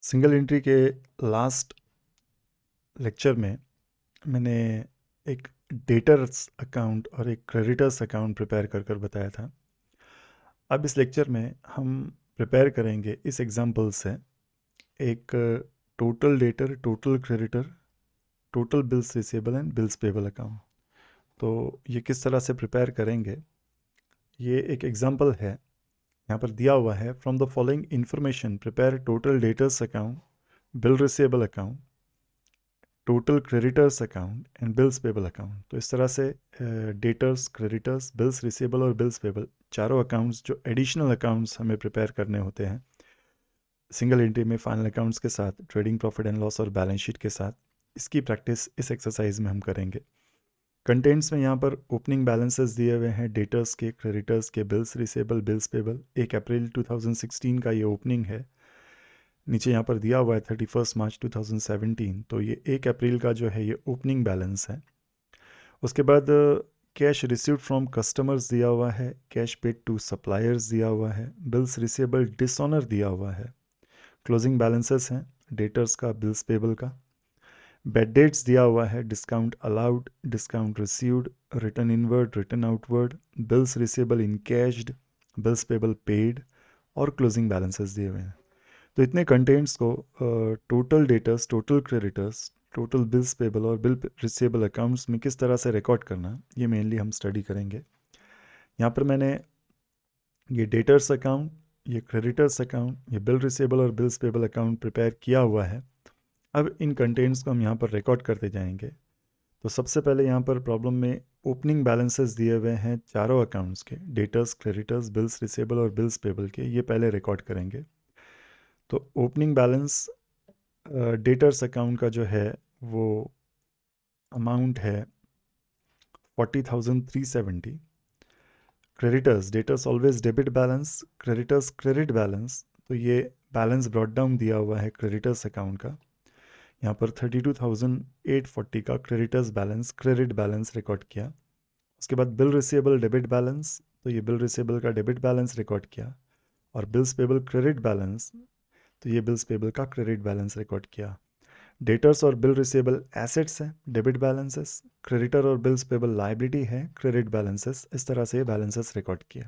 Single entry के last lecture में मैंने एक डेटर्स अकाउंट और एक क्रेडिटर्स अकाउंट प्रिपेयर कर बताया था। अब इस लेक्चर में हम प्रिपेयर करेंगे इस एग्जांपल से एक total debtor, total creditor, total bills receivable and bills payable account. तो ये किस तरह से प्रिपेयर करेंगे, ये एक एग्जांपल है। यहाँ पर दिया हुआ है, from the following information prepare total debtors account, bill receivable account, total creditors account and bills payable account. तो इस तरह से डेटर्स, क्रेडिटर्स, बिल्स रिसीवेबल और बिल्स पेबल चारों अकाउंट्स जो एडिशनल अकाउंट्स हमें प्रिपेयर करने होते हैं सिंगल एंट्री में फाइनल अकाउंट्स के साथ, ट्रेडिंग प्रॉफिट एंड लॉस और बैलेंस शीट के साथ, इसकी प्रैक्टिस इस एक्सरसाइज में हम करेंगे। कंटेंट्स में यहाँ पर ओपनिंग बैलेंसेस दिए हुए हैं डेटर्स के, क्रेडिटर्स के, बिल्स रिसीवेबल, बिल्स पेबल। 1 अप्रैल 2016 का ये ओपनिंग है। नीचे यहाँ पर दिया हुआ है 31 मार्च 2017। तो ये 1 अप्रैल का जो है ये ओपनिंग बैलेंस है। उसके बाद कैश रिसीव्ड फ्रॉम कस्टमर्स दिया हुआ है, कैश पेड टू सप्लायर्स दिया हुआ है, बिल्स रिसीवेबल डिसऑनर दिया हुआ है, क्लोजिंग बैलेंसेस हैं डेटर्स का, बिल्स पेबल का, बेड डेट्स दिया हुआ है, discount allowed, discount received, return inward, return outward, bills receivable encashed, bills payable paid और क्लोजिंग बैलेंसेस दिए हुए हैं। तो इतने कंटेंट्स को total debtors, total creditors, total bills payable और बिल रिसीवेबल अकाउंट्स में किस तरह से रिकॉर्ड करना, ये मेनली हम स्टडी करेंगे। यहाँ पर मैंने ये डेटर्स अकाउंट, ये क्रेडिटर्स अकाउंट, ये बिल रिसीवेबल और बिल्स पेबल अकाउंट प्रिपेयर किया हुआ है। अब इन कंटेंट्स को हम यहाँ पर रिकॉर्ड करते जाएंगे। तो सबसे पहले यहाँ पर प्रॉब्लम में ओपनिंग बैलेंसेस दिए हुए हैं चारों अकाउंट्स के, डेटर्स, क्रेडिटर्स, बिल्स रिसीवेबल और बिल्स पेबल के, ये पहले रिकॉर्ड करेंगे। तो ओपनिंग बैलेंस डेटर्स अकाउंट का जो है वो अमाउंट है 40,370। Creditors, debtors always debit balance, creditors credit balance. तो ये बैलेंस ब्रॉट डाउन दिया हुआ है क्रेडिटर्स अकाउंट का। यहाँ पर 32,840 का creditors balance, credit balance record किया। उसके बाद बिल रिसीवेबल डेबिट बैलेंस, तो ये बिल रिसीवेबल का डेबिट बैलेंस रिकॉर्ड किया। और बिल्स पेबल क्रेडिट बैलेंस, तो ये बिल्स पेबल का क्रेडिट बैलेंस रिकॉर्ड किया। डेटर्स और बिल रिसीवेबल एसेट्स हैं, डेबिट बैलेंसेस, क्रेडिटर और बिल्स पेबल लाइबिलिटी है, क्रेडिट बैलेंसेस। इस तरह से बैलेंसेस रिकॉर्ड किए।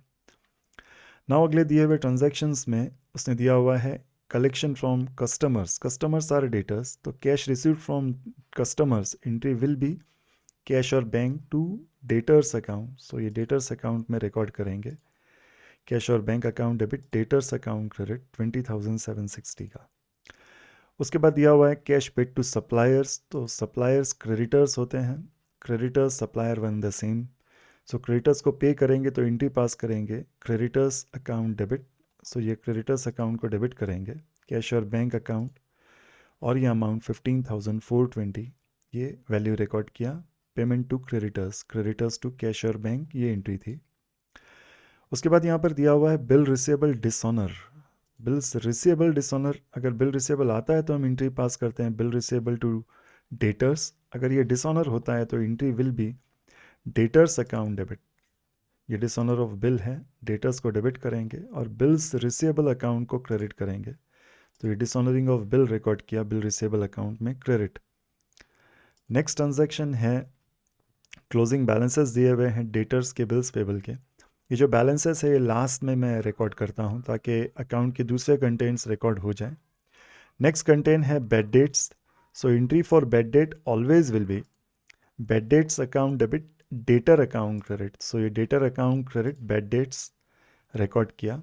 नाउ अगले दिए हुए ट्रांजैक्शंस में उसने दिया हुआ है collection from customers, customers are debtors. तो cash received from customers entry will be cash और bank to debtors account. So ये डेटर्स अकाउंट में रिकॉर्ड करेंगे। कैश और bank account debit, debtors account credit 20,760 का। उसके बाद दिया हुआ है कैश पेड टू सप्लायर्स। तो सप्लायर्स क्रेडिटर्स होते हैं, creditors supplier one the same. So creditors को पे करेंगे तो एंट्री पास करेंगे क्रेडिटर्स अकाउंट डेबिट। सो ये क्रेडिटर्स अकाउंट को डेबिट करेंगे। कैश और बैंक अकाउंट, और ये अमाउंट 15,420, ये वैल्यू रिकॉर्ड किया। Payment to creditors, creditors to cash और बैंक, ये एंट्री थी। उसके बाद यहाँ पर दिया हुआ है bill receivable dishonour. Bills receivable dishonour, अगर बिल रिसीवेबल आता है तो हम एंट्री पास करते हैं बिल रिसीवेबल टू डेटर्स। अगर ये डिसऑनर होता है तो entry will B debtors account debit. ये डिसऑनर ऑफ बिल है, डेटर्स को डेबिट करेंगे और बिल्स रिसीवेबल अकाउंट को क्रेडिट करेंगे। तो ये डिसऑनरिंग ऑफ बिल रिकॉर्ड किया बिल रिसीवेबल अकाउंट में, क्रेडिट। नेक्स्ट ट्रांजैक्शन है क्लोजिंग बैलेंसेस दिए हुए हैं डेटर्स के, बिल्स पेबल के। ये जो बैलेंसेस है ये लास्ट में मैं रिकॉर्ड करता हूँ ताकि अकाउंट के दूसरे कंटेंट्स रिकॉर्ड हो जाए। नेक्स्ट कंटेंट है bad debts. So entry for bad debt always will be bad debts account debit, debtor account credit. So ये debtor account credit bad debts record किया।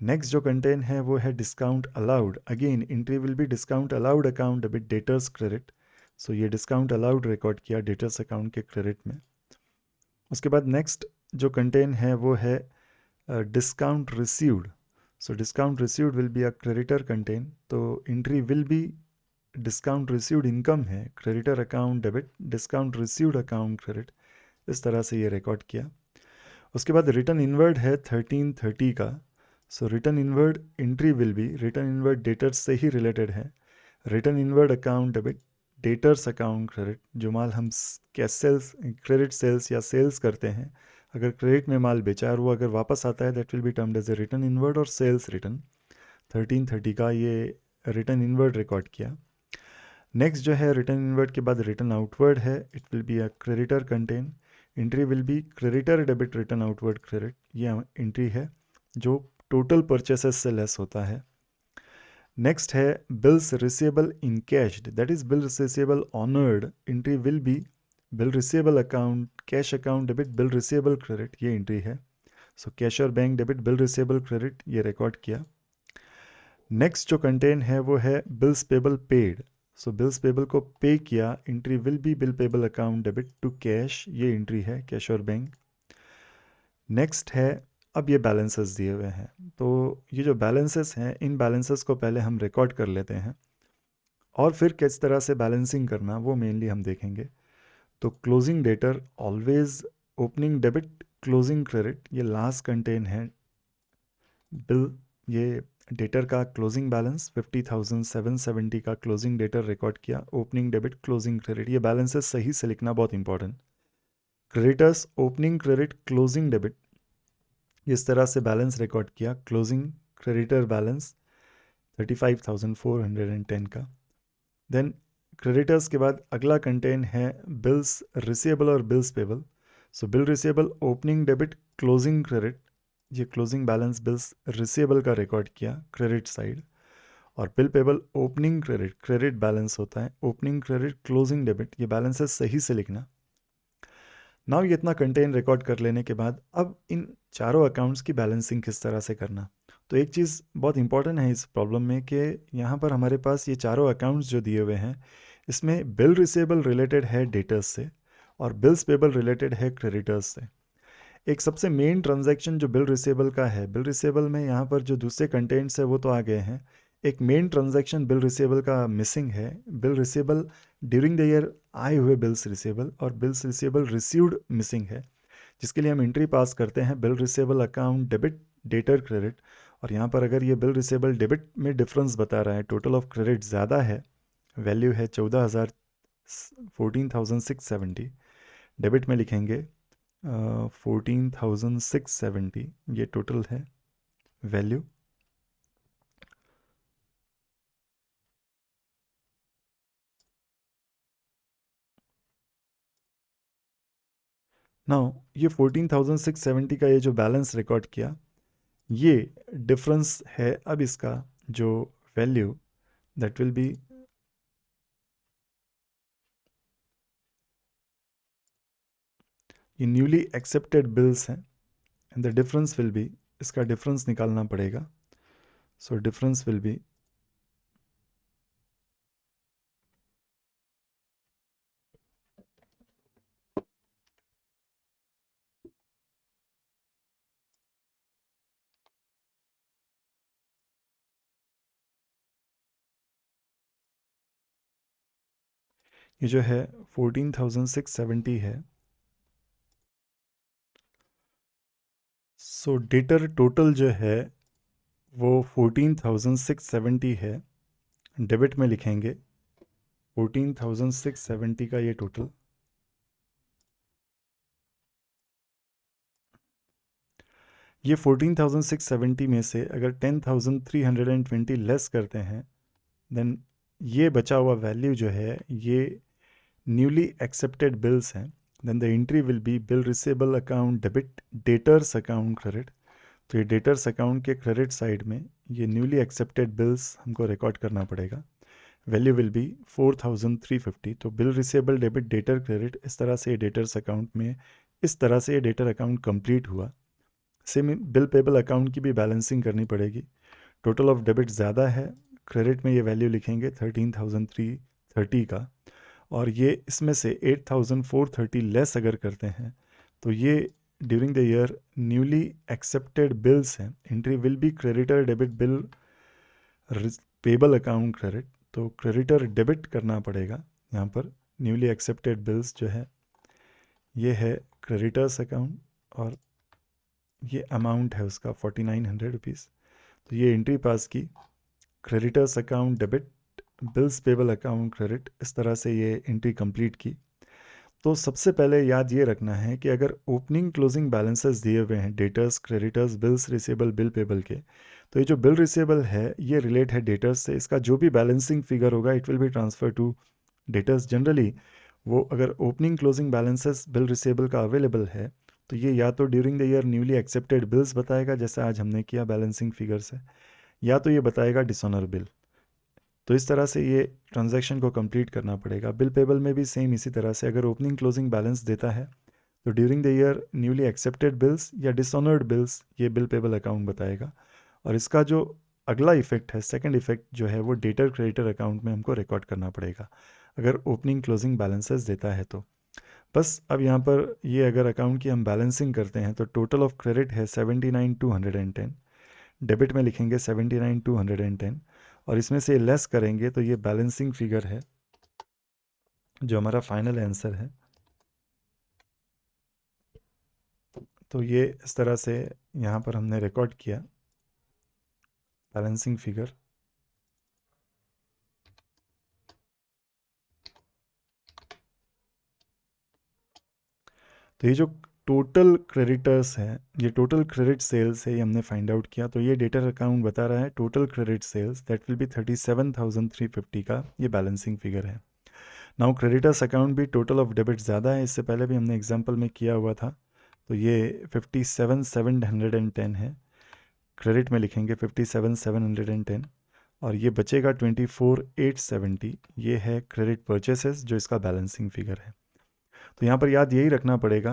नेक्स्ट जो कंटेंट है वो है discount allowed. Again entry will be discount allowed account debit, debtors credit. So ये discount allowed record किया debtors account के credit में। उसके बाद नेक्स्ट जो कंटेंट है वो है discount received. So discount received will be a creditor content. तो entry will be discount received income है, creditor account debit, discount received account credit. इस तरह से ये रिकॉर्ड किया। उसके बाद रिटर्न इनवर्ड है 1330 का। So return inward entry will be, return inward debtors से ही रिलेटेड है, return inward account debit, debtors account credit. जो माल हम कैश सेल्स, क्रेडिट सेल्स या सेल्स करते हैं, अगर क्रेडिट में माल बेचा और वो अगर वापस आता है that will be termed as a return inward और सेल्स रिटर्न। 1330 का ये रिटर्न इनवर्ड रिकॉर्ड किया। नेक्स्ट जो है रिटर्न इनवर्ड के बाद रिटर्न आउटवर्ड है, it will be a creditor content, entry will be creditor debit return outward credit, ये एंट्री है जो टोटल परचेसेस से लेस होता है। नेक्स्ट है bills receivable encashed, that is bill receivable honoured, entry will be bill receivable account cash account debit bill receivable credit, ये entry है। So cash और bank debit bill receivable credit, ये record किया। Next जो content है वो है bills payable paid, so bills payable को पे किया, entry will be bill payable account debit to cash, ये एंट्री है कैश और बैंक। नेक्स्ट है अब ये बैलेंसेस दिए हुए हैं, तो ये जो बैलेंसेस हैं इन बैलेंसेस को पहले हम रिकॉर्ड कर लेते हैं और फिर किस तरह से बैलेंसिंग करना वो मेनली हम देखेंगे। तो closing debtor always opening debit closing credit, ये लास्ट कंटेन है बिल, ये डेटर का क्लोजिंग बैलेंस 50,770 का क्लोजिंग डेटर रिकॉर्ड किया, ओपनिंग डेबिट क्लोजिंग क्रेडिट, ये बैलेंसेस सही से लिखना बहुत important. Creditors opening credit closing debit, इस तरह से बैलेंस रिकॉर्ड किया, क्लोजिंग क्रेडिटर बैलेंस 35,410 का। देन क्रेडिटर्स के बाद अगला कंटेन है बिल्स रिसीवेबल और बिल्स पेबल, सो bill receivable opening debit closing credit, ये क्लोजिंग बैलेंस बिल्स रिसीवेबल का रिकॉर्ड किया क्रेडिट साइड, और bill payable opening credit credit balance होता है, ओपनिंग क्रेडिट क्लोजिंग डेबिट, ये बैलेंसेस सही से लिखना। नाउ ये इतना कंटेन रिकॉर्ड कर लेने के बाद अब इन चारों अकाउंट्स की बैलेंसिंग किस तरह से करना। तो एक चीज़ बहुत इंपॉर्टेंट है इस प्रॉब्लम में कि यहाँ पर हमारे पास ये चारों अकाउंट्स जो दिए हुए हैं इसमें बिल रिसीवेबल रिलेटेड है डेटर्स से और बिल्स पेबल रिलेटेड है क्रेडिटर्स से। एक सबसे मेन ट्रांजैक्शन जो बिल रिसीवेबल का है, बिल रिसीवेबल में यहाँ पर जो दूसरे कंटेंट्स है वो तो आ गए हैं, एक मेन ट्रांजैक्शन बिल रिसीवेबल का मिसिंग है, bill receivable during the year आए हुए बिल्स रिसीवेबल और बिल्स रिसीवेबल रिसीव्ड मिसिंग है, जिसके लिए हम एंट्री पास करते हैं bill receivable account debit debtor credit. और यहाँ पर अगर ये बिल रिसीवेबल डेबिट में डिफरेंस बता रहा है, टोटल ऑफ क्रेडिट ज़्यादा है, वैल्यू है 14,670, डेबिट में लिखेंगे 14,670, ये टोटल है वैल्यू। नाउ ये 14,670 का ये जो बैलेंस रिकॉर्ड किया, ये डिफरेंस है अब इसका जो वैल्यू दैट विल बी ये न्यूली एक्सेप्टेड बिल्स हैं and the difference will be, इसका डिफरेंस निकालना पड़ेगा। सो डिफरेंस विल बी ये जो है 14,670 है। सो डेटर टोटल जो है वो 14,670 है, डेबिट में लिखेंगे 14,670 का ये टोटल। ये 14,670 में से अगर 10,320 लेस करते हैं देन ये बचा हुआ वैल्यू जो है ये न्यूली एक्सेप्टेड बिल्स हैं, then the entry will be bill receivable account debit debtors account credit. तो ये डेटर्स अकाउंट के क्रेडिट साइड में ये न्यूली एक्सेप्टेड बिल्स हमको रिकॉर्ड करना पड़ेगा, वैल्यू विल बी 4,350। तो bill receivable debit debtor credit, इस तरह से ये डेटर्स अकाउंट में, इस तरह से ये डेटर अकाउंट कंप्लीट हुआ। सेम बिल पेबल अकाउंट की भी बैलेंसिंग करनी पड़ेगी, टोटल ऑफ डेबिट ज़्यादा है, क्रेडिट में ये वैल्यू लिखेंगे 13,330 का, और ये इसमें से 8,430 लेस अगर करते हैं तो ये during the year newly accepted bills हैं, entry will be creditor debit bill payable account credit. तो क्रेडिटर डेबिट करना पड़ेगा यहाँ पर, न्यूली एक्सेप्टेड बिल्स जो है ये है क्रेडिटर्स अकाउंट और ये अमाउंट है उसका 4,900 रुपीज़। तो ये एंट्री पास की, creditors account debit bills payable account credit, इस तरह से ये एंट्री कंप्लीट की। तो सबसे पहले याद ये रखना है कि अगर ओपनिंग क्लोजिंग बैलेंसेस दिए हुए हैं debtors creditors bills receivable bill payable के, तो ये जो बिल रिसीवेबल है ये रिलेट है डेटर्स से, इसका जो भी बैलेंसिंग फिगर होगा it will be transfer to debtors. Generally वो अगर opening closing balances bill receivable का अवेलेबल है तो ये या तो during the year newly accepted bills बताएगा, जैसे आज हमने किया बैलेंसिंग फिगर से, या तो ये बताएगा डिसऑनर बिल। तो इस तरह से ये ट्रांजैक्शन को कंप्लीट करना पड़ेगा। बिल पेबल में भी सेम इसी तरह से, अगर ओपनिंग क्लोजिंग बैलेंस देता है तो during the year newly accepted bills या डिसऑनर्ड बिल्स ये बिल पेबल अकाउंट बताएगा। और इसका जो अगला इफेक्ट है, सेकंड इफेक्ट जो है, वो डेटर क्रेडिटर अकाउंट में हमको रिकॉर्ड करना पड़ेगा अगर ओपनिंग क्लोजिंग बैलेंसेस देता है तो। बस अब यहाँ पर ये अगर अकाउंट की हम बैलेंसिंग करते हैं तो टोटल ऑफ क्रेडिट है 79,210, डेबिट में लिखेंगे 79,210, और इसमें से लेस करेंगे तो ये बैलेंसिंग फिगर है जो हमारा फाइनल आंसर है। तो ये इस तरह से यहाँ पर हमने रिकॉर्ड किया बैलेंसिंग फिगर। तो ये जो टोटल क्रेडिटर्स है, ये टोटल क्रेडिट सेल्स है, ये हमने फाइंड आउट किया। तो ये डेटर अकाउंट बता रहा है total credit sales that will be 37,350 का ये बैलेंसिंग फिगर है। नाउ क्रेडिटर्स अकाउंट भी टोटल ऑफ डेबिट ज़्यादा है, इससे पहले भी हमने एग्जांपल में किया हुआ था। तो ये 57,710 है, क्रेडिट में लिखेंगे 57,710, और ये बचेगा 24,870, ये है क्रेडिट परचेसेस जो इसका बैलेंसिंग फिगर है। तो यहाँ पर याद यही रखना पड़ेगा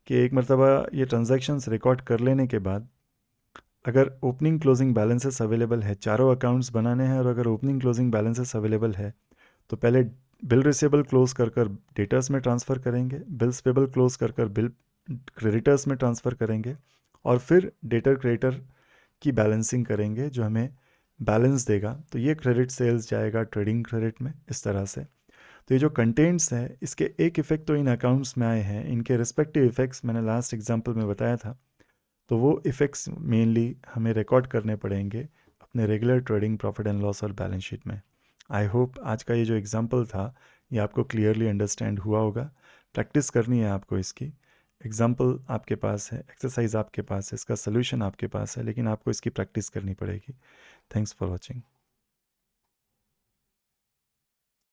कि एक मरतबा ये ट्रांजैक्शंस रिकॉर्ड कर लेने के बाद अगर ओपनिंग क्लोजिंग बैलेंसेस अवेलेबल है, चारों अकाउंट्स बनाने हैं, और अगर ओपनिंग क्लोजिंग बैलेंसेस अवेलेबल है तो पहले बिल रिसीवेबल क्लोज कर कर डेटर्स में ट्रांसफ़र करेंगे, बिल्स पेबल क्लोज कर कर बिल क्रेडिटर्स में ट्रांसफ़र करेंगे, और फिर डेटर क्रेडिटर की बैलेंसिंग करेंगे जो हमें बैलेंस देगा। तो ये क्रेडिट सेल्स जाएगा ट्रेडिंग क्रेडिट में, इस तरह से। तो ये जो कंटेंट्स हैं इसके एक इफ़ेक्ट तो इन अकाउंट्स में आए हैं, इनके रिस्पेक्टिव इफ़ेक्ट्स मैंने लास्ट एग्जांपल में बताया था। तो वो इफ़ेक्ट्स मेनली हमें रिकॉर्ड करने पड़ेंगे अपने regular trading profit and loss और बैलेंस शीट में। आई होप आज का ये जो एग्जांपल था ये आपको क्लियरली अंडरस्टैंड हुआ होगा। प्रैक्टिस करनी है आपको इसकी। एग्जांपल आपके पास है, एक्सरसाइज आपके पास है, इसका सोल्यूशन आपके पास है, लेकिन आपको इसकी प्रैक्टिस करनी पड़ेगी। Thanks for watching.